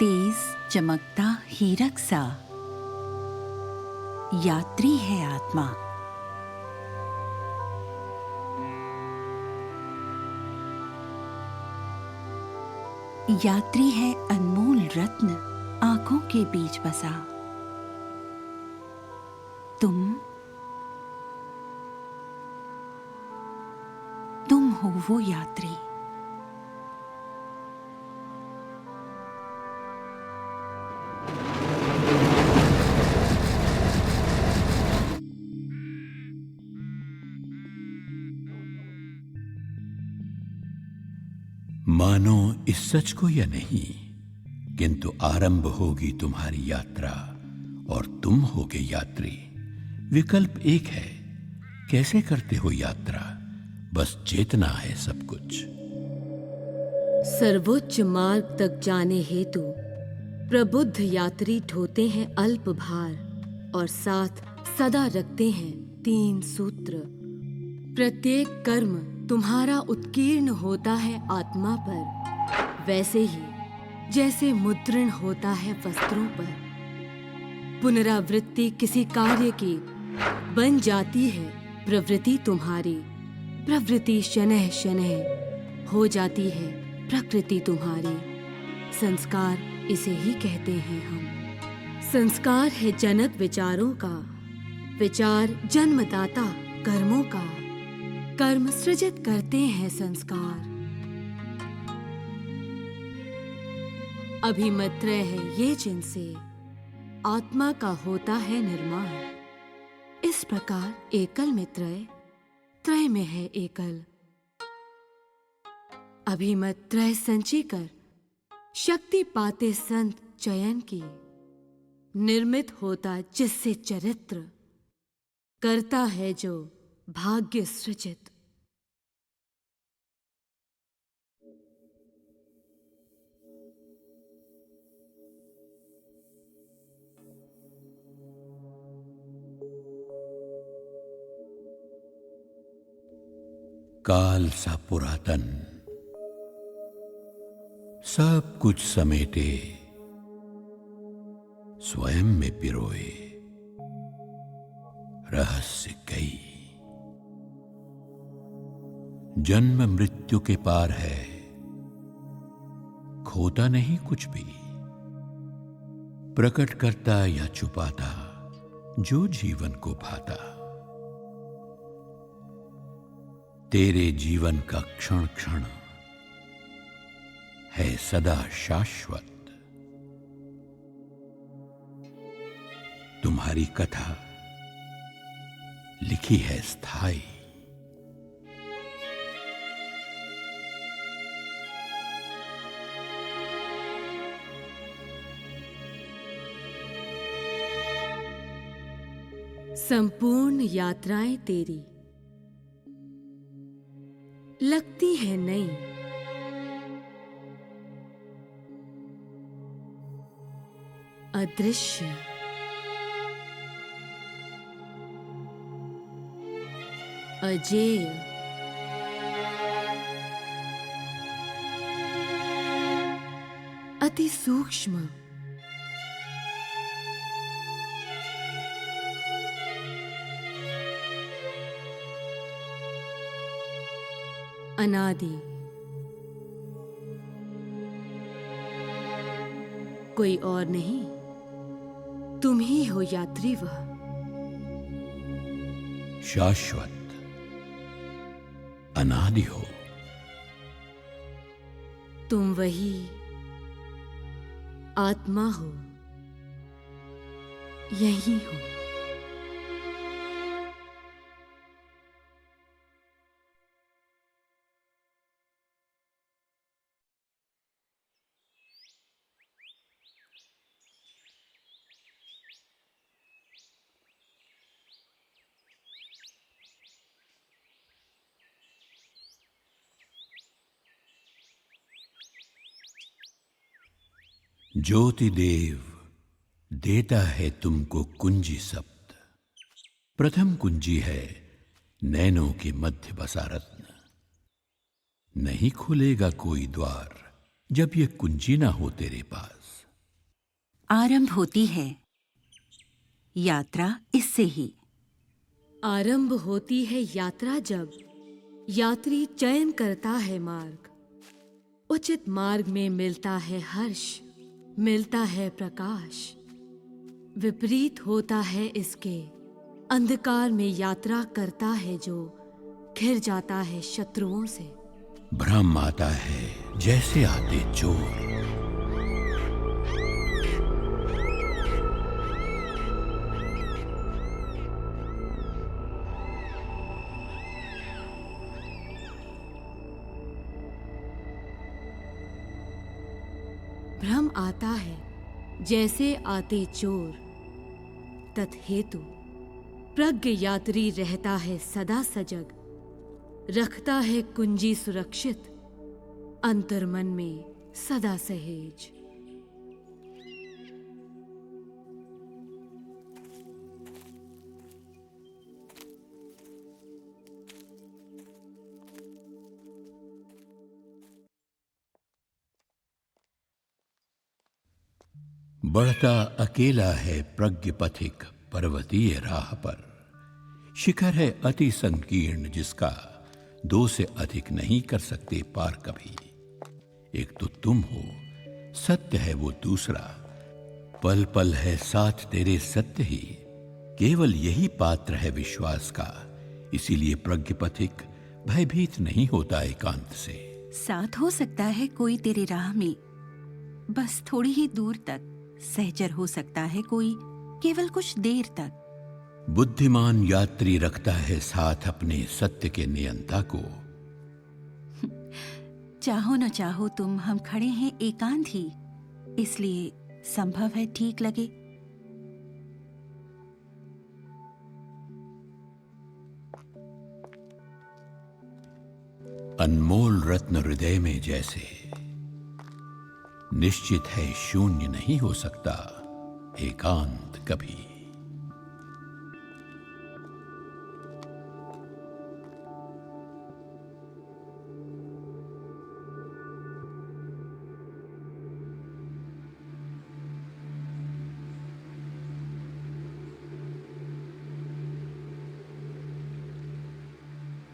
तेज चमकता हीरक सा यात्री है आत्मा। यात्री है अनमोल रत्न आंखों के बीच बसा। तुम हो वो यात्री। मानो इस सच को या नहीं, किंतु आरंभ होगी तुम्हारी यात्रा और तुम होगे यात्री। विकल्प एक है, कैसे करते हो यात्रा, बस चेतना है सब कुछ। सर्वोच्च मार्ग तक जाने हेतु प्रबुद्ध यात्री ढोते हैं अल्प भार और साथ सदा रखते हैं 3 सूत्र। प्रत्येक कर्म तुम्हारा उत्कीर्ण होता है आत्मा पर, वैसे ही जैसे मुद्रण होता है वस्त्रों पर। पुनरावृत्ति किसी कार्य की बन जाती है प्रवृत्ति तुम्हारी। प्रवृत्ति शनैः शनैः हो जाती है प्रकृति तुम्हारी। संस्कार इसे ही कहते हैं हम। संस्कार है जनक विचारों का, विचार जन्मदाता कर्मों का। कर्म सृजित करते हैं संस्कार। अभिमत्रय है ये जिनसे आत्मा का होता है निर्माण। इस प्रकार एकल में त्रय, त्रय में है एकल। अभिमत त्रय संची कर शक्ति पाते संत चयन की। निर्मित होता जिससे चरित्र, करता है जो भाग्य सृजित। काल सा पुरातन सब कुछ समेटे, स्वयं में पिरोए रहस्य कई। जन्म मृत्यु के पार है, खोता नहीं कुछ भी। प्रकट करता या छुपाता जो जीवन को भाता। तेरे जीवन का क्षण क्षण है सदा शाश्वत। तुम्हारी कथा लिखी है स्थायी। संपूर्ण यात्राएं तेरी लगती है नई। अदृश्य अजेय अति सूक्ष्म। अनादि कोई और नहीं, तुम ही हो यात्री वह। शाश्वत अनादि हो, तुम वही आत्मा हो, यही हो। ज्योति देव देता है तुमको कुंजी सप्त। प्रथम कुंजी है नैनों के मध्य बसा रत्न। नहीं खुलेगा कोई द्वार जब ये कुंजी ना हो तेरे पास। आरंभ होती है यात्रा इससे ही। आरंभ होती है यात्रा जब यात्री चयन करता है मार्ग। उचित मार्ग में मिलता है हर्ष, मिलता है प्रकाश। विपरीत होता है इसके, अंधकार में यात्रा करता है जो घिर जाता है शत्रुओं से। भ्रम आता है जैसे आते चोर। भ्रम आता है जैसे आते चोर। तत्हेतु प्रज्ञ यात्री रहता है सदा सजग, रखता है कुंजी सुरक्षित, अंतर्मन में सदा सहेज। बढ़ता अकेला है प्रज्ञ पथिक पर्वतीय राह पर। शिखर है अति संकीर्ण जिसका दो से अधिक नहीं कर सकते पार कभी। एक तो तुम हो, सत्य है वो दूसरा, पल पल है साथ तेरे सत्य ही। केवल यही पात्र है विश्वास का, इसीलिए प्रज्ञ पथिक भयभीत नहीं होता एकांत से। साथ हो सकता है कोई तेरे राह में, बस थोड़ी ही दूर तक। सहचर हो सकता है कोई केवल कुछ देर तक। बुद्धिमान यात्री रखता है साथ अपने सत्य के नियंता को। चाहो न चाहो तुम, हम खड़े हैं एकांत ही, इसलिए संभव है ठीक लगे। अनमोल रत्न हृदय में जैसे, निश्चित है शून्य नहीं हो सकता एकांत कभी।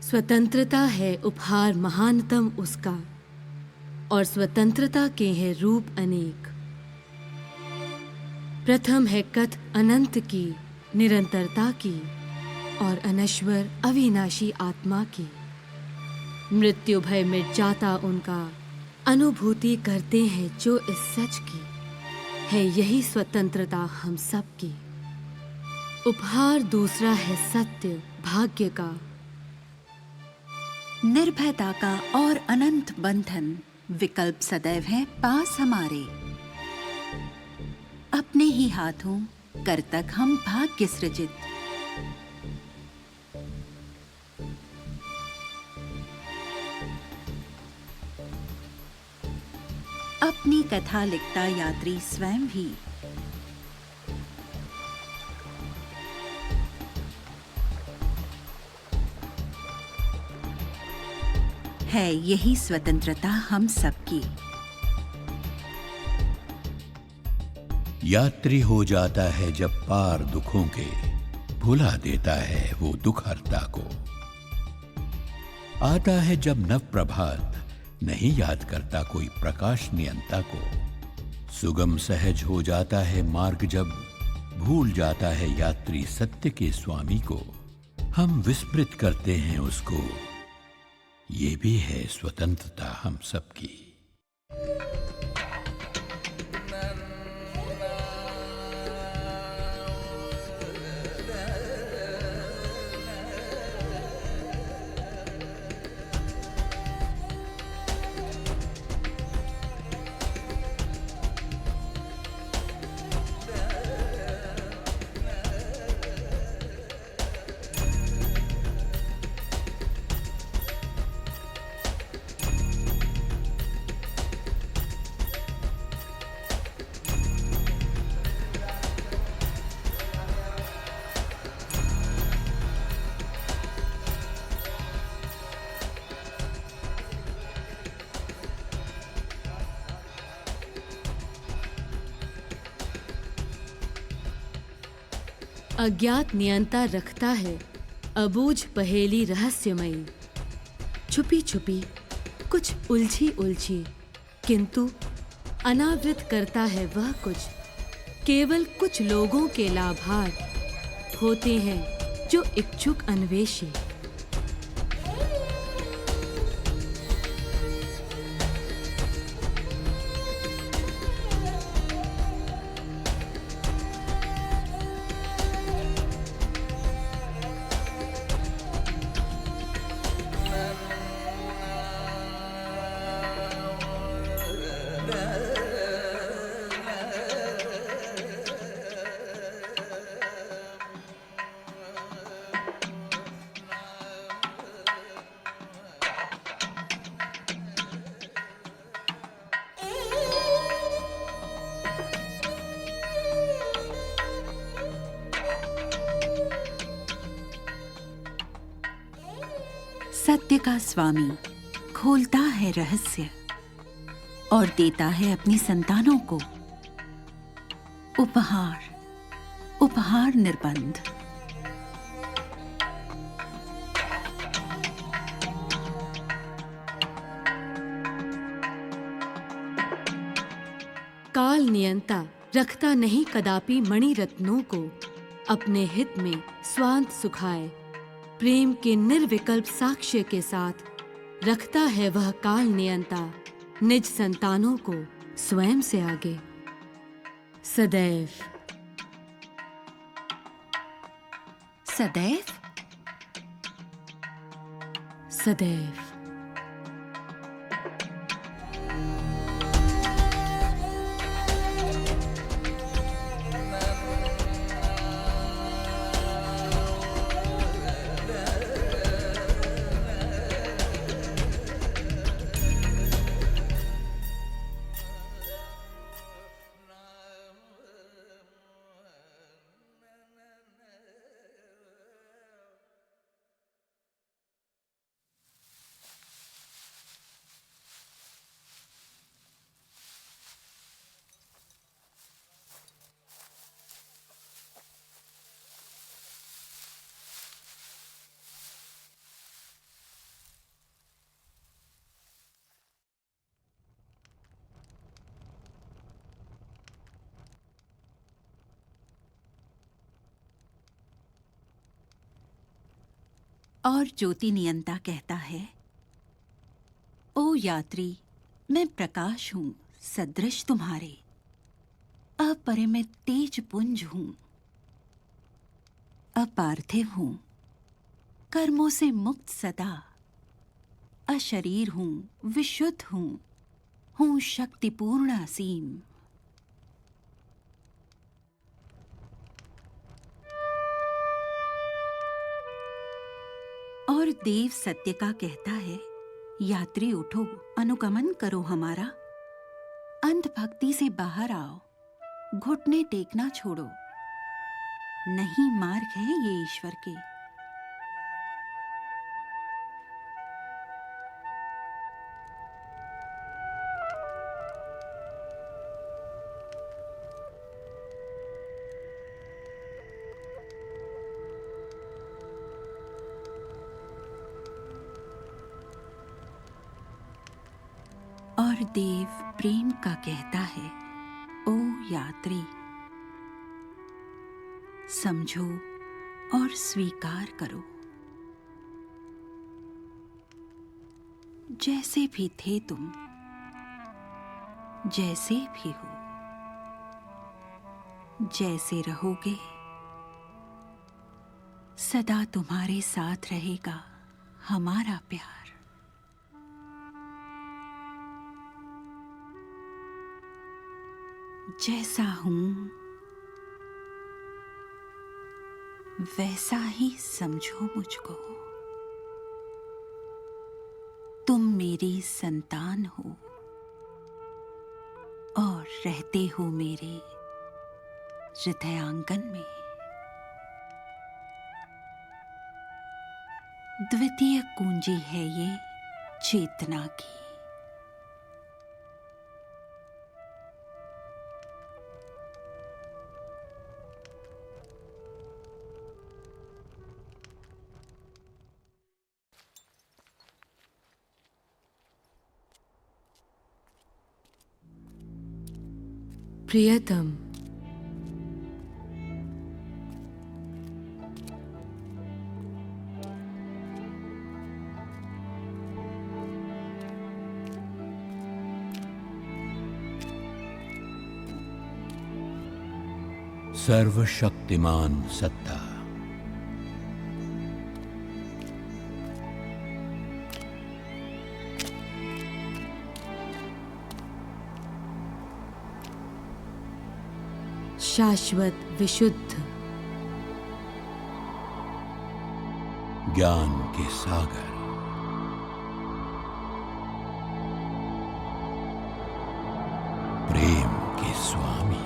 स्वतंत्रता है उपहार महानतम उसका, और स्वतंत्रता के हैं रूप अनेक। प्रथम है कथ अनंत की निरंतरता की, और अनश्वर अविनाशी आत्मा की। मृत्यु भय मिट जाता उनका, अनुभूति करते हैं जो इस सच की। है यही स्वतंत्रता हम सब की। उपहार दूसरा है सत्य भाग्य का, निर्भयता का और अनंत बंधन। विकल्प सदैव है पास हमारे, अपने ही हाथों करतक हम भाग्य सृजित। अपनी कथा लिखता यात्री स्वयं भी। है यही स्वतंत्रता हम सबकी। यात्री हो जाता है जब पार दुखों के, भुला देता है वो दुख हरता को। आता है जब नव प्रभात, नहीं याद करता कोई प्रकाश नियंता को। सुगम सहज हो जाता है मार्ग जब, भूल जाता है यात्री सत्य के स्वामी को। हम विस्मृत करते हैं उसको, ये भी है स्वतंत्रता हम सबकी। अज्ञात नियंता रखता है अबूझ पहेली रहस्यमयी। छुपी छुपी कुछ उलझी उलझी, किंतु अनावृत करता है वह कुछ। केवल कुछ लोगों के लाभार्थ होते हैं जो इच्छुक अन्वेषी। सत्य का स्वामी खोलता है रहस्य और देता है अपनी संतानों को उपहार, उपहार निर्बंध। काल नियंता रखता नहीं कदापि मणि रत्नों को, अपने हित में स्वांत सुखाए। प्रेम के निर्विकल्प साक्ष्य के साथ रखता है वह काल नियंता निज संतानों को स्वयं से आगे। सदैव सदैव सदैव। और ज्योति नियंता कहता है, ओ यात्री, मैं प्रकाश हूं सदृश तुम्हारे, अपरिमित तेज पुंज हूं, अपार्थिव हूं, कर्मों से मुक्त सदा, अशरीर हूं, विशुद्ध हूं शक्तिपूर्ण असीम। और देव सत्य का कहता है, यात्री उठो, अनुगमन करो हमारा, अंध भक्ति से बाहर आओ, घुटने टेकना छोड़ो, नहीं मार्ग है ये ईश्वर के। और देव प्रेम का कहता है, ओ यात्री, समझो और स्वीकार करो, जैसे भी थे तुम, जैसे भी हो, जैसे रहोगे, सदा तुम्हारे साथ रहेगा हमारा प्यार। जैसा हूं वैसा ही समझो मुझको। तुम मेरी संतान हो और रहते हो मेरे हृदयांगन में। द्वितीय कुंजी है ये चेतना की। प्रियतम, सर्वशक्तिमान सत्ता, शाश्वत विशुद्ध, ज्ञान के सागर, प्रेम के स्वामी,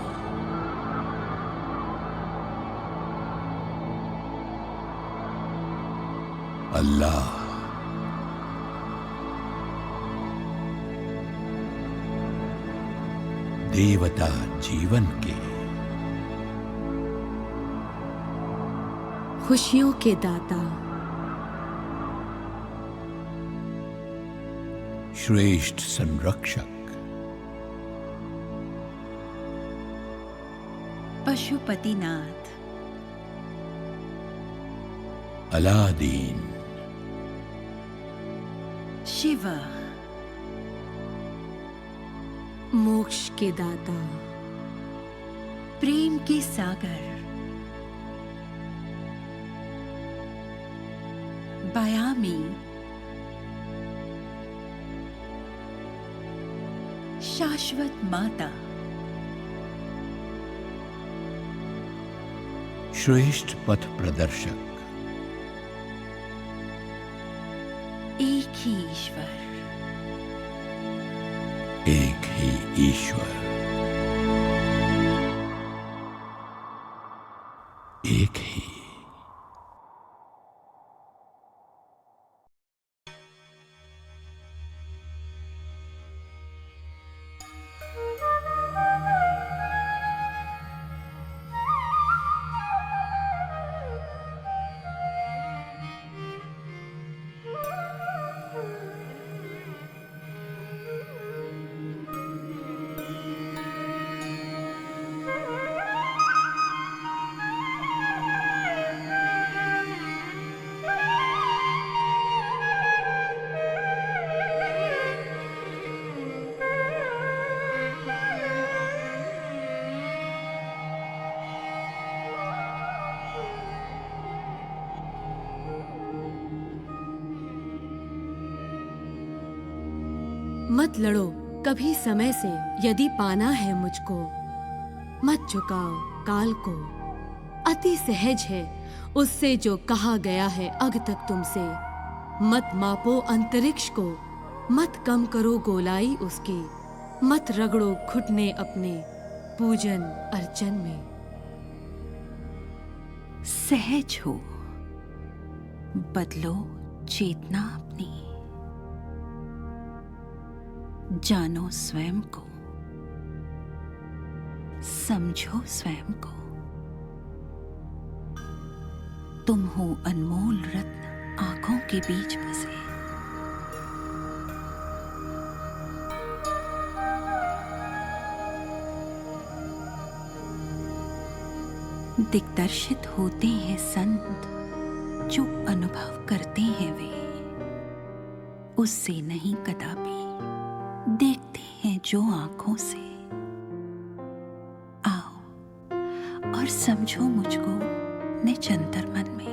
अल्लाह, देवता जीवन के, खुशियों के दाता, श्रेष्ठ संरक्षक, पशुपतिनाथ, अलादीन, शिव, मोक्ष के दाता, प्रेम के सागर, बयामी, शाश्वत माता, श्रेष्ठ पथ प्रदर्शक, एक ही ईश्वर, एक ही ईश्वर, एक ही। मत लड़ो कभी समय से, यदि पाना है मुझको। मत झुकाओ काल को, अति सहज है उससे जो कहा गया है अग तक तुमसे। मत मापो अंतरिक्ष को, मत कम करो गोलाई उसकी। मत रगड़ो घुटने अपने पूजन अर्चन में। सहज हो, बदलो चेतना अपनी, जानो स्वयं को, समझो स्वयं को। तुम हो अनमोल रत्न आंखों के बीच बसे। दिग्दर्शित होते हैं संत, जो अनुभव करते हैं वे, उससे नहीं कदापि देखते हैं जो आंखों से। आओ और समझो मुझको निज अंतर मन में।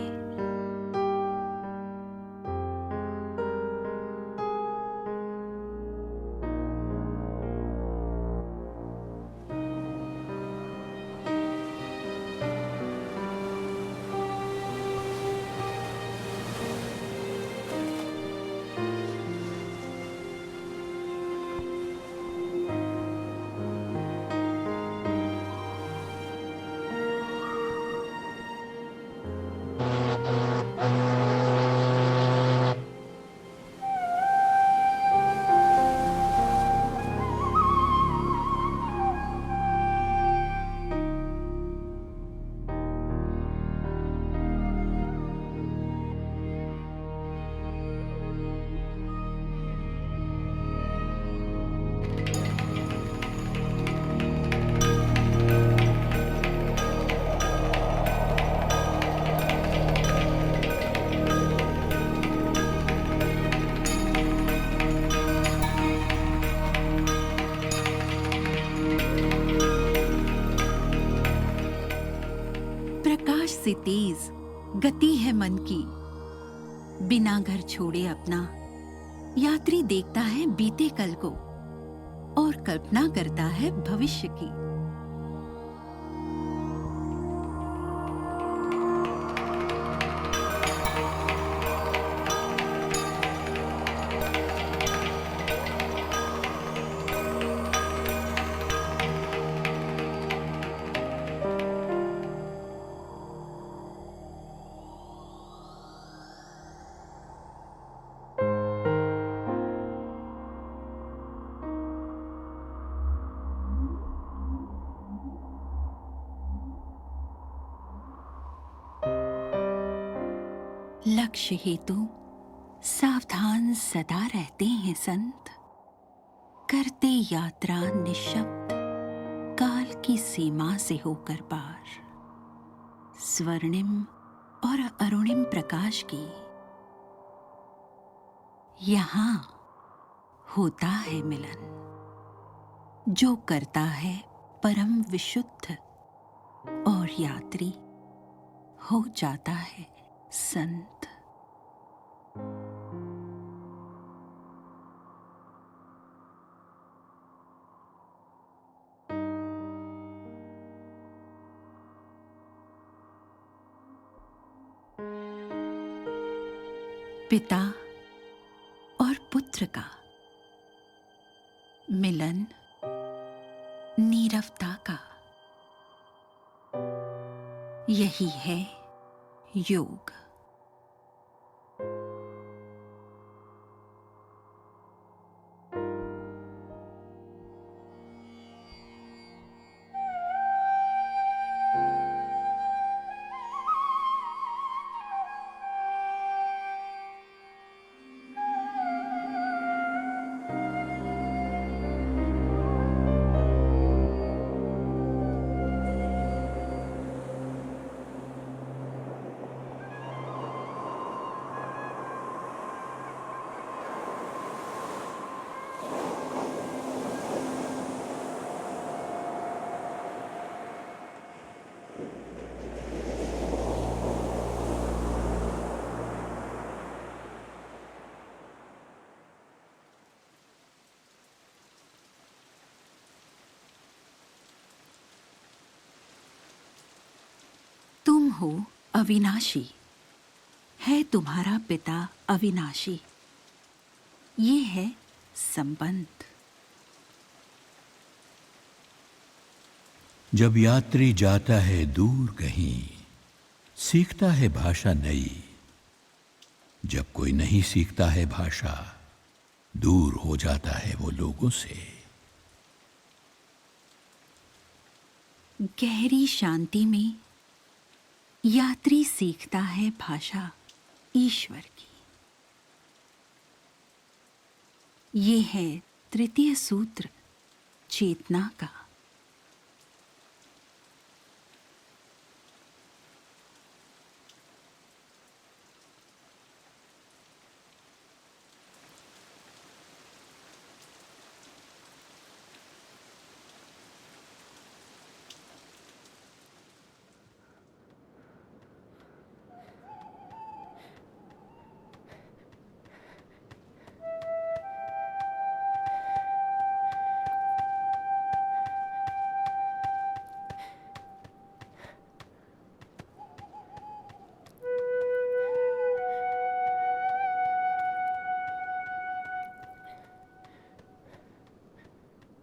प्रकाश से तेज गति है मन की। बिना घर छोड़े अपना यात्री देखता है बीते कल को और कल्पना करता है भविष्य की। लक्ष्य हेतु सावधान सदा रहते हैं संत, करते यात्रा निःशब्द काल की सीमा से होकर पार। स्वर्णिम और अरुणिम प्रकाश की यहाँ होता है मिलन, जो करता है परम विशुद्ध और यात्री हो जाता है संत। पिता और पुत्र का मिलन नीरवता का, यही है योग। तुम हो अविनाशी, है तुम्हारा पिता अविनाशी। ये है संबंध। जब यात्री जाता है दूर कहीं, सीखता है भाषा नई। जब कोई नहीं सीखता है भाषा, दूर हो जाता है वो लोगों से। गहरी शांति में यात्री सीखता है भाषा ईश्वर की। ये है तृतीय सूत्र चेतना का।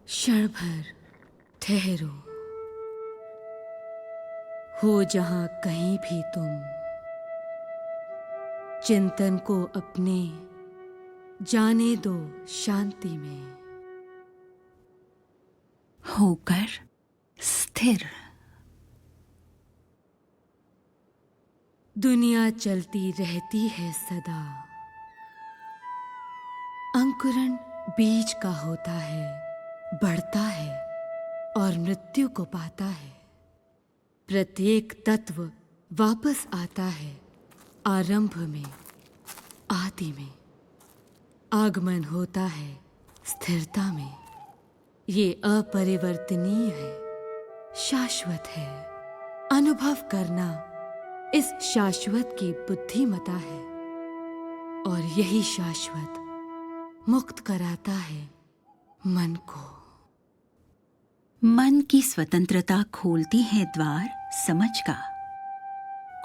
क्षण भर ठहरो, हो जहां कहीं भी तुम, चिंतन को अपने जाने दो शांति में। होकर स्थिर। दुनिया चलती रहती है सदा, अंकुरण बीज का होता है, बढ़ता है और मृत्यु को पाता है। प्रत्येक तत्व वापस आता है आरंभ में, आदि में। आगमन होता है स्थिरता में। ये अपरिवर्तनीय है, शाश्वत है, अनुभव करना इस शाश्वत की बुद्धिमता है, और यही शाश्वत मुक्त कराता है मन को। मन की स्वतंत्रता खोलती है द्वार समझ का,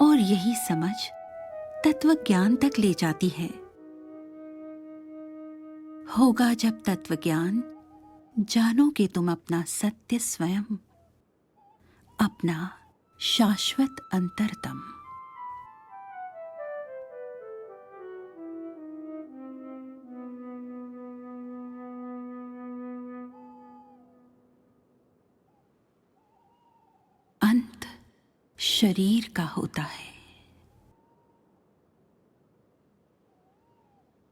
और यही समझ तत्व ज्ञान तक ले जाती है। होगा जब तत्व ज्ञान, जानोगे तुम अपना सत्य स्वयं, अपना शाश्वत अंतरतम। अंत शरीर का होता है,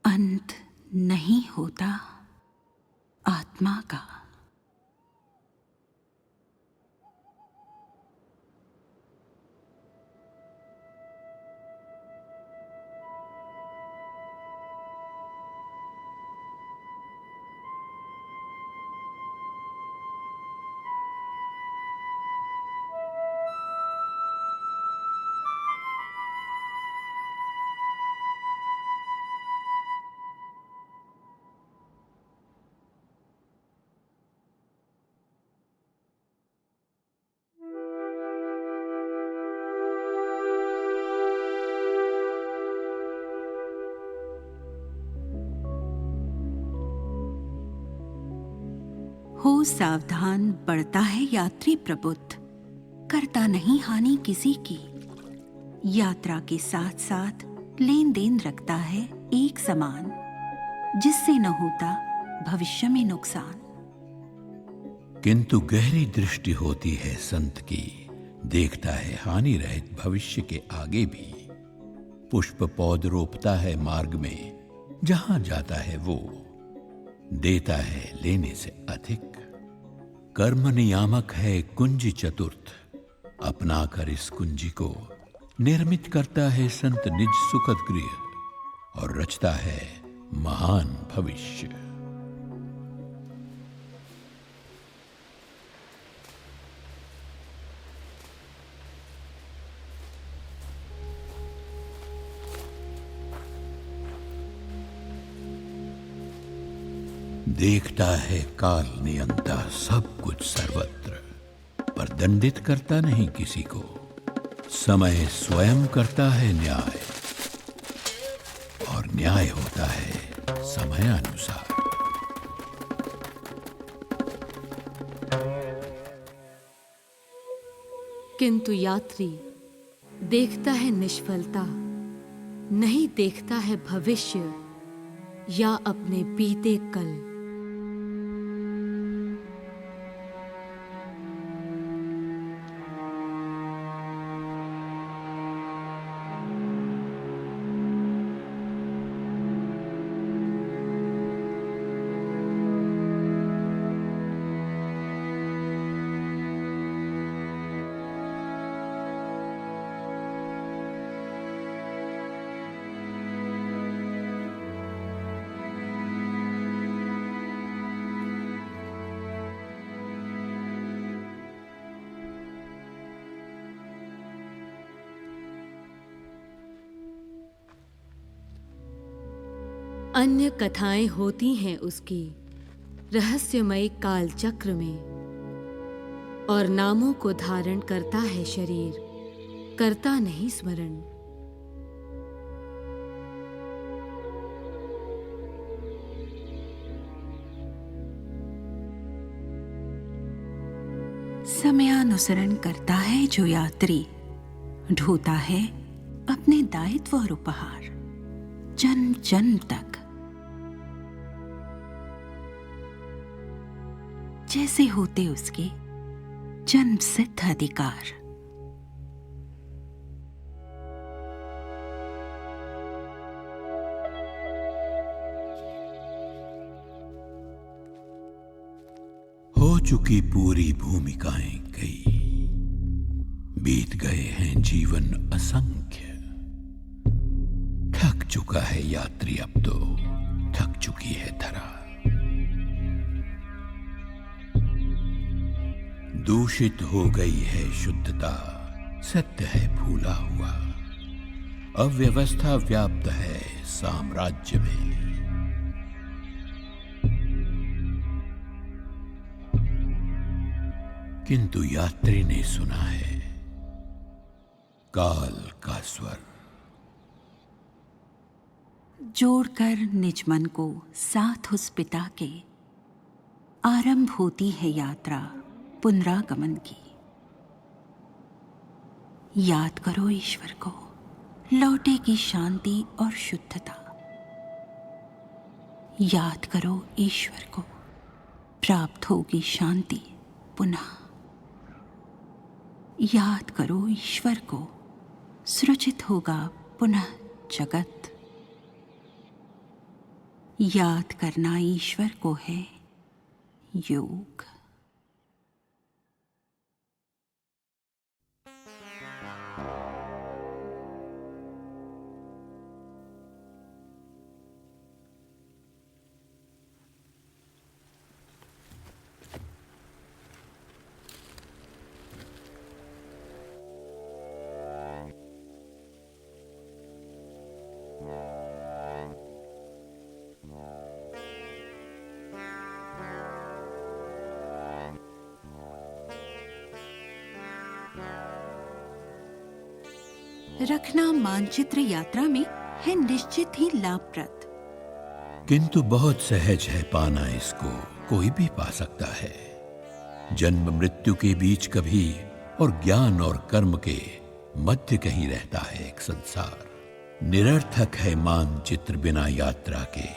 अंत नहीं होता आत्मा का। हो सावधान, बढ़ता है यात्री प्रबुद्ध, करता नहीं हानि किसी की। यात्रा के साथ साथ लेन देन रखता है एक समान, जिससे न होता भविष्य में नुकसान। किंतु गहरी दृष्टि होती है संत की, देखता है हानि रहित भविष्य के आगे भी। पुष्प पौध रोपता है मार्ग में, जहां जाता है वो देता है लेने से अधिक। कर्म नियामक है कुंजी चतुर्थ, अपना कर इस कुंजी को निर्मित करता है संत निज सुखद गृह, और रचता है महान भविष्य। देखता है काल नियंता सब कुछ सर्वत्र, पर दंडित करता नहीं किसी को। समय स्वयं करता है न्याय, और न्याय होता है समयानुसार। किंतु यात्री देखता है निष्फलता, नहीं देखता है भविष्य या अपने बीते कल। अन्य कथाएं होती हैं उसकी रहस्यमय काल चक्र में, और नामों को धारण करता है शरीर, करता नहीं स्मरण। समयानुसरण करता है जो यात्री, ढोता है अपने दायित्व और उपहार जन्म जन्म तक। जैसे होते उसके जन्म सिद्ध अधिकार। हो चुकी पूरी भूमिकाएं कई, बीत गए हैं जीवन असंख्य। थक चुका है यात्री, अब तो थक चुकी है धरा। दूषित हो गई है शुद्धता, सत्य है भूला हुआ, अव्यवस्था व्याप्त है साम्राज्य में। किंतु यात्री ने सुना है काल का स्वर। जोड़कर निज मन को साथ उस पिता के, आरंभ होती है यात्रा पुनरागमन की। याद करो ईश्वर को, लौटेगी शांति और शुद्धता। याद करो ईश्वर को, प्राप्त होगी शांति पुनः। याद करो ईश्वर को, सृजित होगा पुनः जगत। याद करना ईश्वर को है योग। रखना मानचित्र यात्रा में है निश्चित ही लाभप्रद, किंतु बहुत सहज है पाना इसको, कोई भी पा सकता है। जन्म मृत्यु के बीच कभी और ज्ञान और कर्म के मध्य कहीं रहता है एक संसार। निरर्थक है मानचित्र बिना यात्रा के,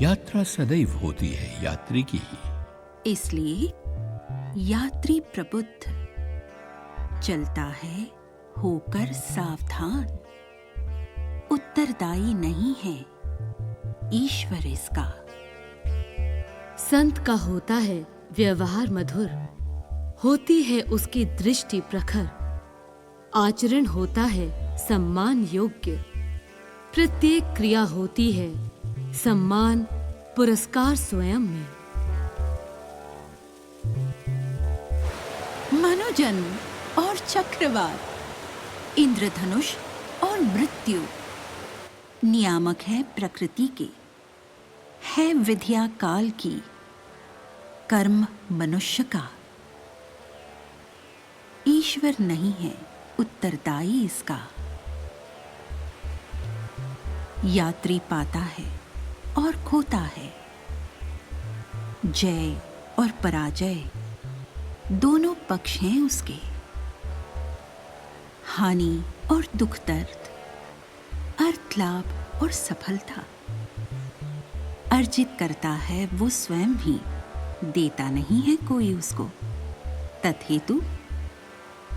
यात्रा सदैव होती है यात्री की ही। इसलिए यात्री प्रबुद्ध चलता है होकर सावधान। उत्तरदायी नहीं है ईश्वर इसका। संत का होता है व्यवहार मधुर, होती है उसकी दृष्टि प्रखर। आचरण होता है सम्मान योग्य, प्रत्येक क्रिया होती है सम्मान पुरस्कार स्वयं में। मनोजन्म और चक्रवात, इंद्रधनुष और मृत्यु नियामक है प्रकृति के, है विद्या काल की, कर्म मनुष्य का। ईश्वर नहीं है उत्तरदायी इसका। यात्री पाता है और खोता है, जय और पराजय दोनों पक्ष हैं उसके। हानि और दुख दर्द, अर्थ लाभ और सफलता अर्जित करता है वो स्वयं ही, देता नहीं है कोई उसको। तत्हेतु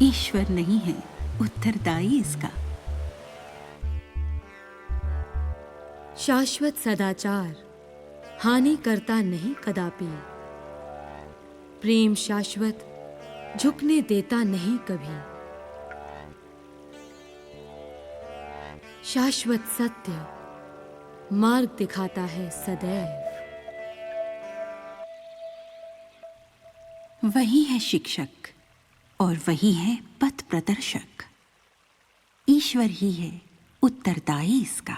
ईश्वर नहीं है उत्तरदायी इसका। शाश्वत सदाचार हानि करता नहीं कदापि, प्रेम शाश्वत झुकने देता नहीं कभी। शाश्वत सत्य मार्ग दिखाता है सदैव। वही है शिक्षक और वही है पथ प्रदर्शक। ईश्वर ही है उत्तरदायी इसका।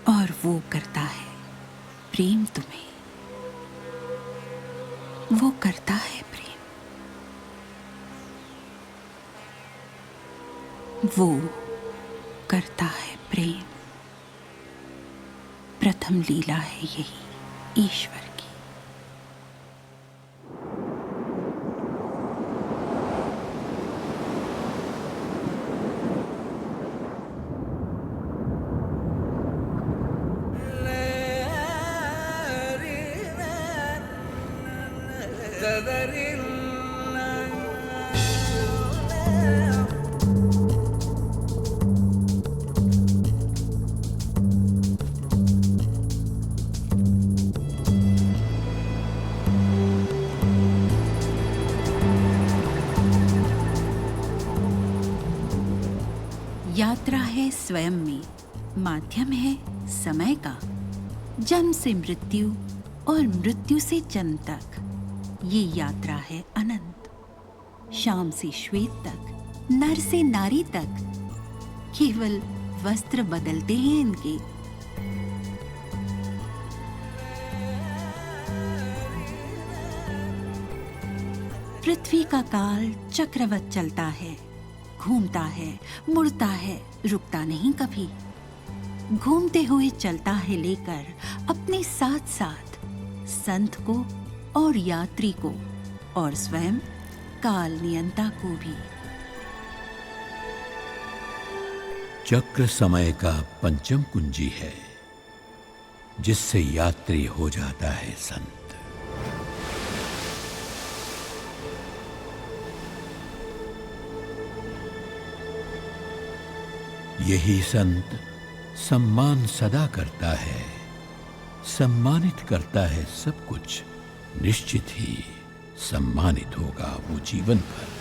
और वो करता है प्रेम तुम्हें, वो करता है प्रेम, वो करता है प्रेम। प्रथम लीला है यही ईश्वर की। यात्रा है स्वयं में, माध्यम है समय का। जन्म से मृत्यु और मृत्यु से जन्म तक ये यात्रा है अनंत। शाम से श्वेत तक, नर से नारी तक, केवल वस्त्र बदलते हैं इनके। पृथ्वी का काल चक्रवत चलता है, घूमता है, मुड़ता है, रुकता नहीं कभी। घूमते हुए चलता है लेकर अपने साथ साथ संत को और यात्री को और स्वयं काल नियंता को भी। चक्र समय का पंचम कुंजी है, जिससे यात्री हो जाता है संत। यही संत सम्मान सदा करता है, सम्मानित करता है सब कुछ, निश्चित ही सम्मानित होगा वो जीवन भर।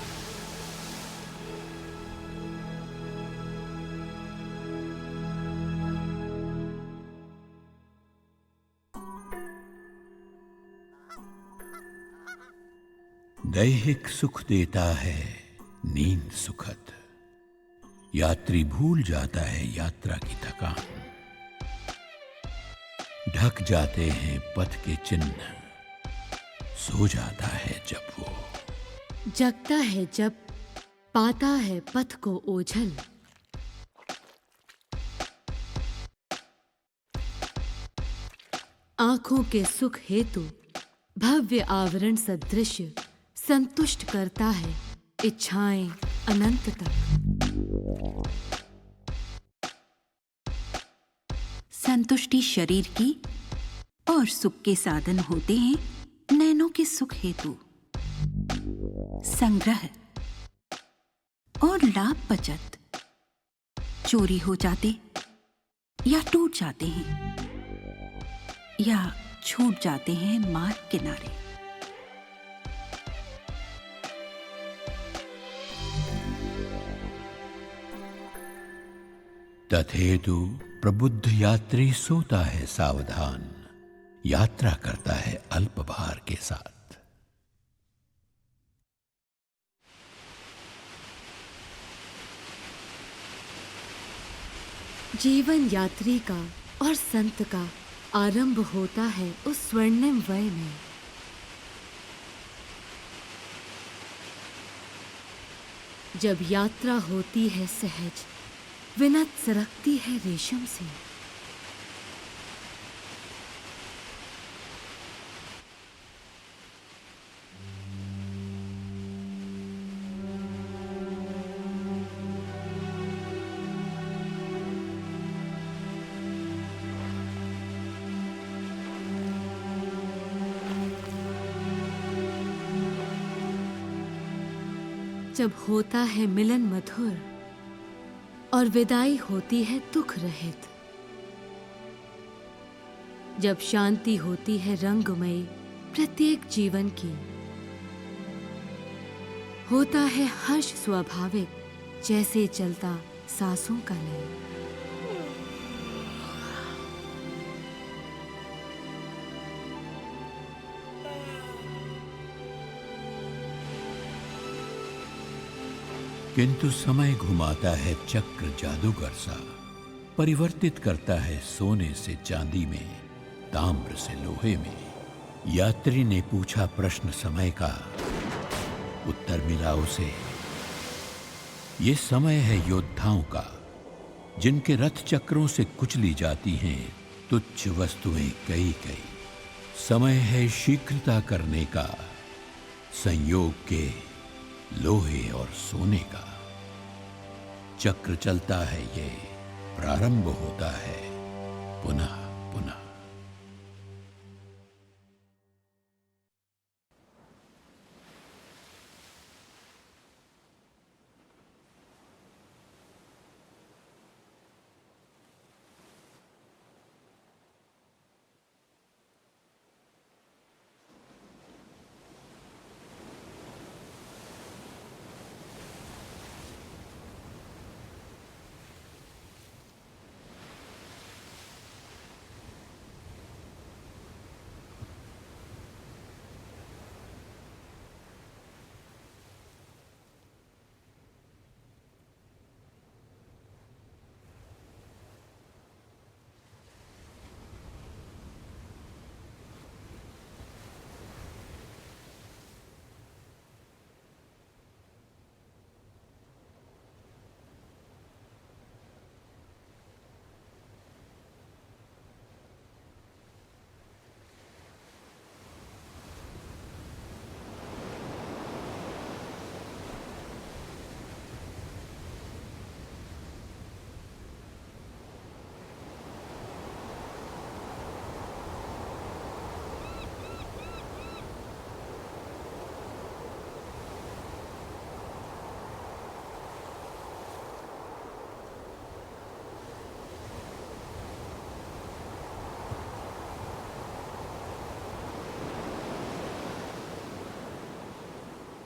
दैहिक सुख देता है नींद सुखद, यात्री भूल जाता है यात्रा की थकान। ढक जाते हैं पथ के चिन्ह, सो जाता है जब वो। जगता है जब पाता है पथ को ओझल। आंखों के सुख हेतु भव्य आवरण सदृश संतुष्ट करता है इच्छाएं अनंत तक। संतुष्टि शरीर की और सुख के साधन होते हैं नैनों के सुख हेतु। संग्रह और लाभ बचत चोरी हो जाते या टूट जाते हैं या छूट जाते हैं मार्ग किनारे। तथेतु प्रबुद्ध यात्री सोता है सावधान, यात्रा करता है अल्प भार के साथ। जीवन यात्री का और संत का आरंभ होता है उस स्वर्णिम वय में। जब यात्रा होती है सहज, विनत सरकती है रेशम से। जब होता है मिलन मधुर और विदाई होती है दुख रहित, जब शांति होती है रंगमयी प्रत्येक जीवन की, होता है हर्ष स्वाभाविक जैसे चलता सांसों का लय। किंतु समय घुमाता है चक्र जादूगर सा, परिवर्तित करता है सोने से चांदी में, ताम्र से लोहे में। यात्री ने पूछा प्रश्न समय का, उत्तर मिला उसे। ये समय है योद्धाओं का, जिनके रथ चक्रों से कुचली जाती हैं तुच्छ वस्तुएं कई कई। समय है शीघ्रता करने का, संयोग के लोहे और सोने का। चक्र चलता है, ये प्रारंभ होता है पुनः पुनः।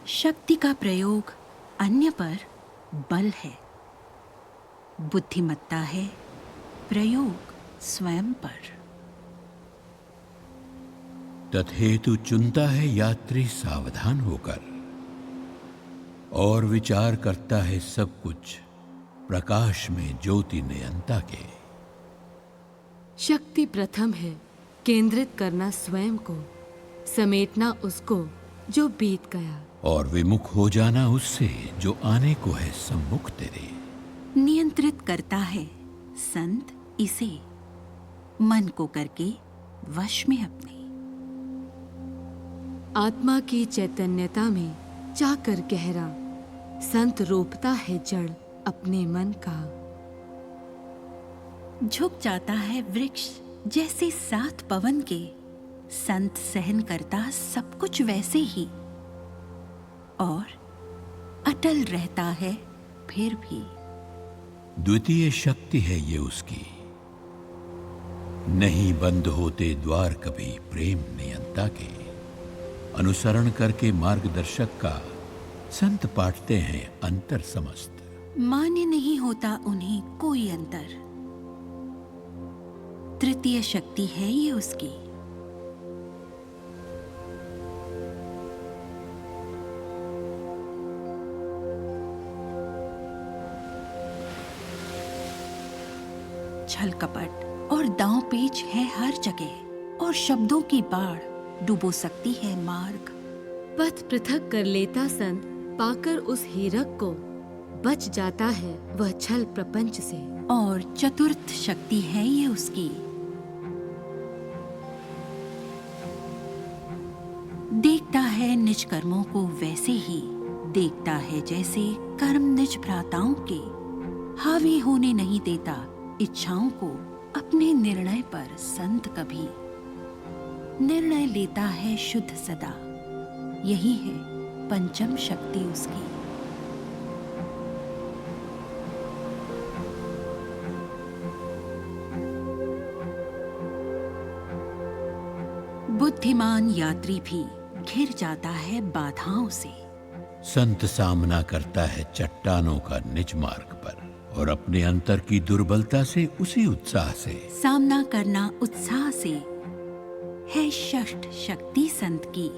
शक्ति का प्रयोग अन्य पर बल है, बुद्धिमत्ता है प्रयोग स्वयं पर। तत्हेतु चुनता है यात्री सावधान होकर, और विचार करता है सब कुछ प्रकाश में ज्योति नियंता के। शक्ति प्रथम है केंद्रित करना स्वयं को, समेटना उसको जो बीत गया, और विमुख हो जाना उससे जो आने को है सम्मुख तेरे। नियंत्रित करता है संत इसे, मन को करके वश में अपने। आत्मा की चैतन्यता में जाकर गहरा, संत रोपता है जड़ अपने मन का। झुक जाता है वृक्ष जैसे साथ पवन के, संत सहन करता सब कुछ वैसे ही, और अटल रहता है फिर भी। द्वितीय शक्ति है ये उसकी, नहीं बंद होते द्वार कभी प्रेम नियंता के। अनुसरण करके मार्गदर्शक का संत पाटते हैं अंतर समस्त, मान्य नहीं होता उन्हें कोई अंतर। तृतीय शक्ति है ये उसकी। छल कपट और दांव पेच है हर जगह, और शब्दों की बाढ़ डुबो सकती है मार्ग। पथ पृथक कर लेता संत पाकर उस हीरक को, बच जाता है वह छल प्रपंच से। और चतुर्थ शक्ति है ये उसकी। देखता है निज कर्मों को वैसे ही, देखता है जैसे कर्म निज भ्राताओं के। हावी होने नहीं देता इच्छाओं को अपने निर्णय पर संत कभी। निर्णय लेता है शुद्ध सदा, यही है पंचम शक्ति उसकी। बुद्धिमान यात्री भी घिर जाता है बाधाओं से। संत सामना करता है चट्टानों का निज मार्ग पर, और अपने अंतर की दुर्बलता से उसी उत्साह से। सामना करना उत्साह से है षष्ठ शक्ति संत की।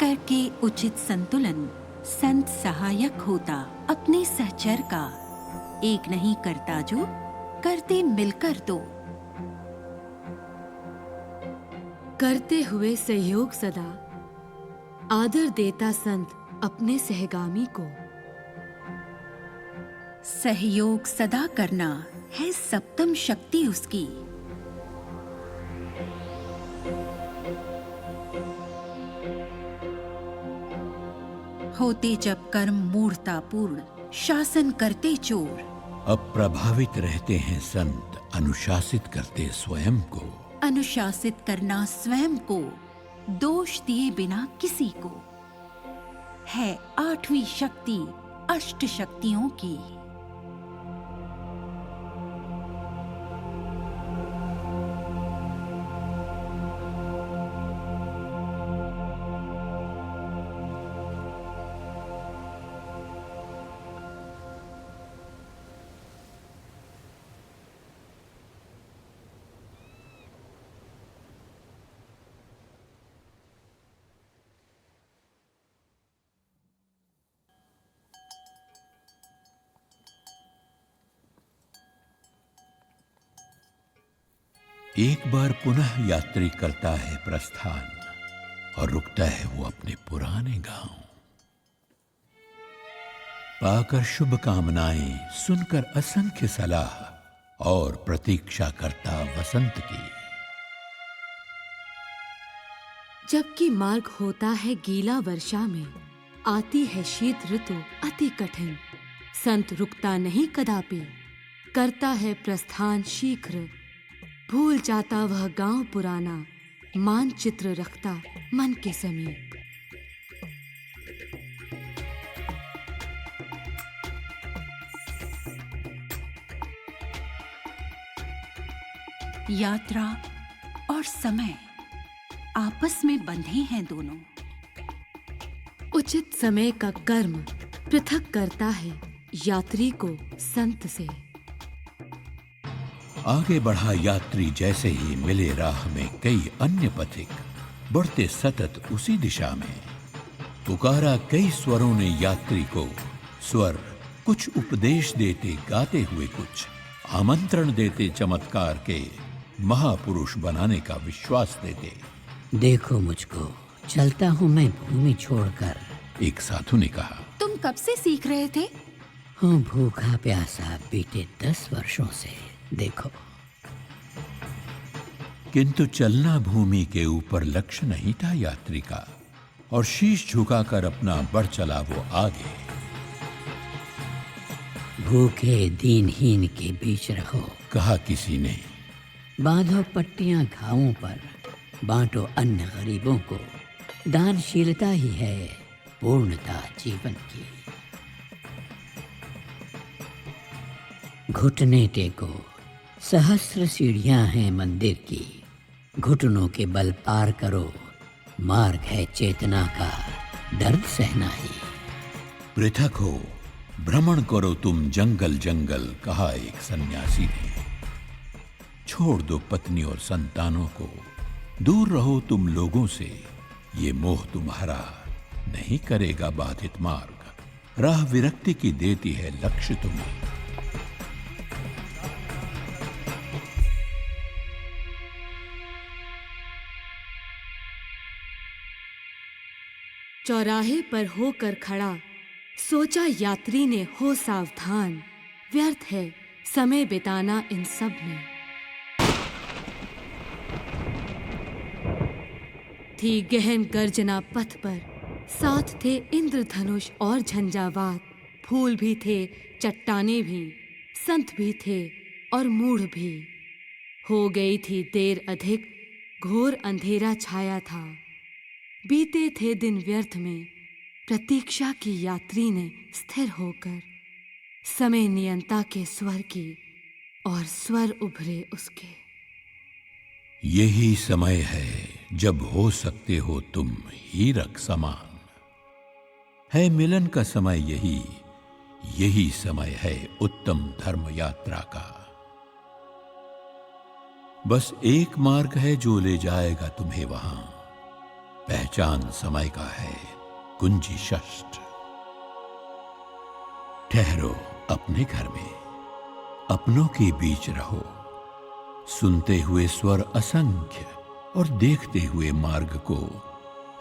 करके उचित संतुलन संत सहायक होता अपने सहचर का। एक नहीं करता जो करते मिलकर तो। करते हुए सहयोग सदा, आदर देता संत अपने सहगामी को। सहयोग सदा करना है सप्तम शक्ति उसकी। होते जब कर्म मूढ़तापूर्ण, शासन करते चोर। अप्रभावित रहते हैं संत, अनुशासित करते स्वयं को। अनुशासित करना स्वयं को, दोष दिए बिना किसी को, है आठवीं शक्ति अष्ट शक्तियों की। एक बार पुनः यात्री करता है प्रस्थान, और रुकता है वो अपने पुराने गांव। पाकर शुभ कामनाएं, सुनकर असंख्य सलाह, और प्रतीक्षा करता वसंत की। जबकि मार्ग होता है गीला वर्षा में, आती है शीत ऋतु अति कठिन। संत रुकता नहीं कदापि, करता है प्रस्थान शीघ्र। भूल जाता वह गांव पुराना, मानचित्र रखता मन के समीप। यात्रा और समय आपस में बंधे हैं दोनों। उचित समय का कर्म पृथक करता है यात्री को संत से। आगे बढ़ा यात्री जैसे ही मिले राह में कई अन्य पथिक, बढ़ते सतत उसी दिशा में। पुकारा कई स्वरों ने यात्री को, स्वर कुछ उपदेश देते गाते हुए, कुछ आमंत्रण देते चमत्कार के, महापुरुष बनाने का विश्वास देते। देखो मुझको, चलता हूँ मैं भूमि छोड़कर। एक साधु ने कहा, तुम कब से सीख रहे थे? हूँ भूखा प्यासा बीते 10 वर्षों से। देखो। किंतु चलना भूमि के ऊपर लक्ष्य नहीं था यात्री का, और शीश झुकाकर अपना बढ़ चला वो आगे। भूखे दीनहीन के बीच रहो, कहा किसी ने। बांधो पट्टियां घावों पर, बांटो अन्न गरीबों को। दानशीलता ही है पूर्णता जीवन की। घुटने टेको, सहस्र सीढ़ियां हैं मंदिर की। घुटनों के बल पार करो, मार्ग है चेतना का, दर्द सहना ही। पृथक हो, भ्रमण करो तुम जंगल जंगल, कहा एक सन्यासी ने। छोड़ दो पत्नी और संतानों को, दूर रहो तुम लोगों से। ये मोह तुम्हारा नहीं करेगा बाधित मार्ग। राह विरक्ति की देती है लक्ष्य तुम्हें। चौराहे पर होकर खड़ा सोचा यात्री ने, हो सावधान, व्यर्थ है समय बिताना इन सब में। थी गहन गर्जना पथ पर, साथ थे इंद्रधनुष और झंझावात। फूल भी थे, चट्टाने भी, संत भी थे और मूढ़ भी। हो गई थी देर अधिक, घोर अंधेरा छाया था। बीते थे दिन व्यर्थ में, प्रतीक्षा की यात्री ने स्थिर होकर। समय नियंता के स्वर की, और स्वर उभरे उसके। यही समय है जब हो सकते हो तुम हीरक समान। है मिलन का समय यही समय है उत्तम धर्म यात्रा का। बस एक मार्ग है जो ले जाएगा तुम्हें वहां। पहचान समय का है कुंजी षष्ठ। ठहरो अपने घर में, अपनों के बीच रहो, सुनते हुए स्वर असंख्य और देखते हुए मार्ग को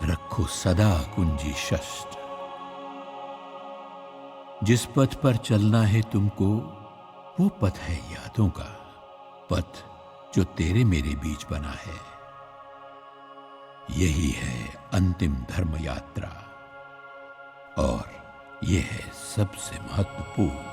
रखो सदा कुंजी षष्ठ। जिस पथ पर चलना है तुमको, वो पथ है यादों का, पथ जो तेरे मेरे बीच बना है। यही है अंतिम धर्म यात्रा, और यह है सबसे महत्वपूर्ण।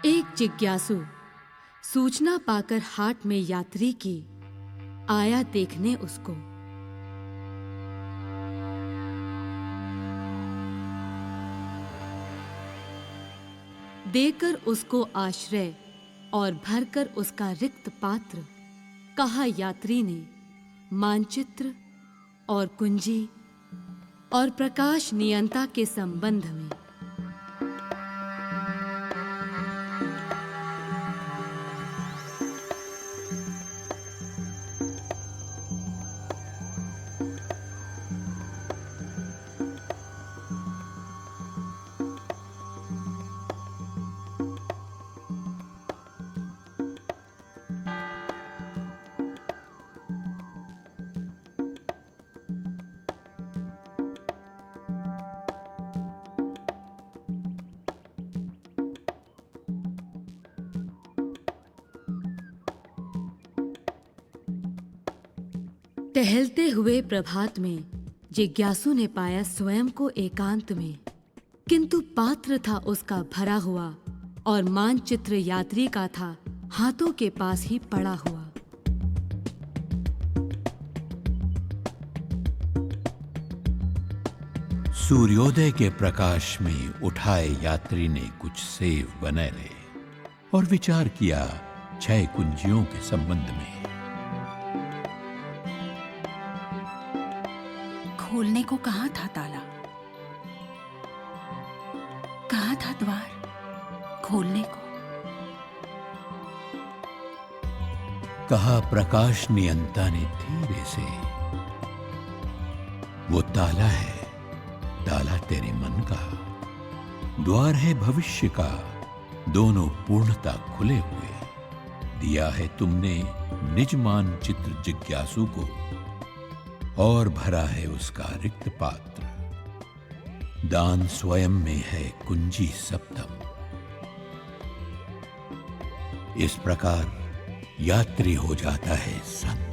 एक जिज्ञासु सूचना पाकर हाट में यात्री की, आया देखने उसको। देकर उसको आश्रय और भरकर उसका रिक्त पात्र, कहा यात्री ने, मानचित्र और कुंजी और प्रकाश नियंता के संबंध में। टहलते हुए प्रभात में जिज्ञासु ने पाया स्वयं को एकांत में। किंतु पात्र था उसका भरा हुआ और मानचित्र यात्री का था हाथों के पास ही पड़ा हुआ। सूर्योदय के प्रकाश में उठाए यात्री ने कुछ सेव बनैले और विचार किया 6 कुंजियों के संबंध में। खोलने को कहाँ था ताला? कहाँ था द्वार खोलने को? कहा प्रकाश नियंता ने धीरे से, वो ताला है, ताला तेरे मन का, द्वार है भविष्य का, दोनों पूर्णता खुले हुए। दिया है तुमने निज मानचित्र जिज्ञासु को और भरा है उसका रिक्त पात्र। दान स्वयं में है कुंजी सप्तम। इस प्रकार यात्री हो जाता है संत।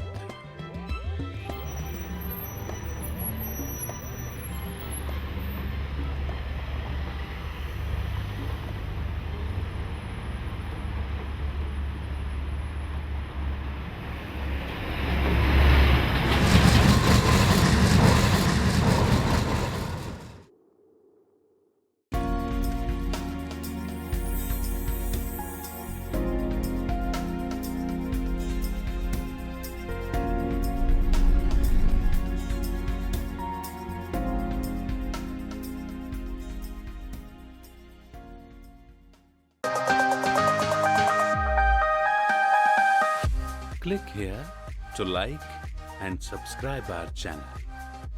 Click here to like and subscribe our channel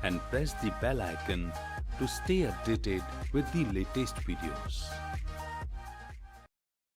and press the bell icon to stay updated with the latest videos.